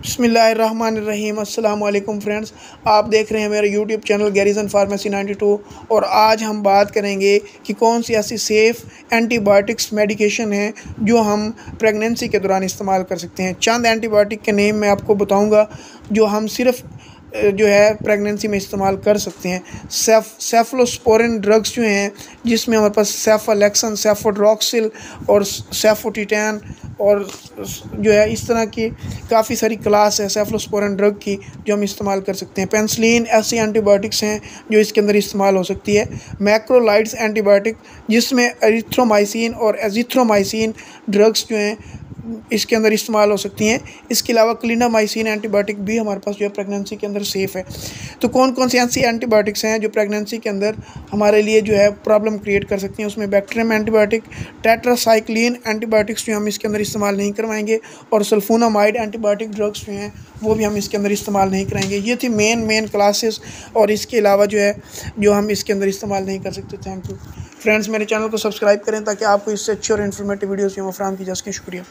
बिस्मिल्लाहिर्रहमानिर्रहीम। अस्सलाम वालेकुम फ्रेंड्स, आप देख रहे हैं मेरा यूट्यूब चैनल गैरिसन फार्मेसी 92। और आज हम बात करेंगे कि कौन सी ऐसी सेफ़ एंटीबायोटिक्स मेडिकेशन हैं जो हम प्रेगनेंसी के दौरान इस्तेमाल कर सकते हैं। चंद एंटीबायोटिक के नेम मैं आपको बताऊंगा जो हम सिर्फ जो है प्रेगनेंसी में इस्तेमाल कर सकते हैं। सेफलोस्पोरिन ड्रग्स जो हैं, जिसमें हमारे पास सेफालेक्सन, सेफोड्रॉक्सिल और सेफोटिटैन और जो है इस तरह की काफ़ी सारी क्लास है सेफलोस्पोरिन ड्रग की जो हम इस्तेमाल कर सकते हैं। पेनिसिलिन ऐसी एंटीबायोटिक्स हैं जो इसके अंदर इस्तेमाल हो सकती है। मैक्रोलाइड्स एंटीबायोटिक, जिसमें एरिथ्रोमाइसिन और एजिथ्रोमाइसिन ड्रग्स जो हैं इसके अंदर इस्तेमाल हो सकती हैं। इसके अलावा क्लिंडामाइसिन एंटीबायोटिक भी हमारे पास जो है प्रेगनेंसी के अंदर सेफ़ है। तो कौन कौन सी ऐसी एंटीबायोटिक्स हैं जो प्रेगनेंसी के अंदर हमारे लिए जो है प्रॉब्लम क्रिएट कर सकती हैं? उसमें बैक्टीरियम एंटीबायोटिक, टेट्रासाइक्लिन एंटीबायोटिक्स जो हम इसके अंदर इस्तेमाल नहीं करवाएंगे, और सल्फोनामाइड एंटीबायोटिक ड्रग्स जो हैं वो भी हम इसके अंदर इस्तेमाल नहीं कराएंगे। ये थी मेन क्लासेस, और इसके अलावा जो है जो हम इसके अंदर इस्तेमाल नहीं कर सकते। थैंक यू फ्रेंड्स, मेरे चैनल को सब्सक्राइब करें ताकि आपको इससे अच्छी और इन्फॉर्मेटिव वीडियोज़ जो फराहम की जा सकें। शुक्रिया।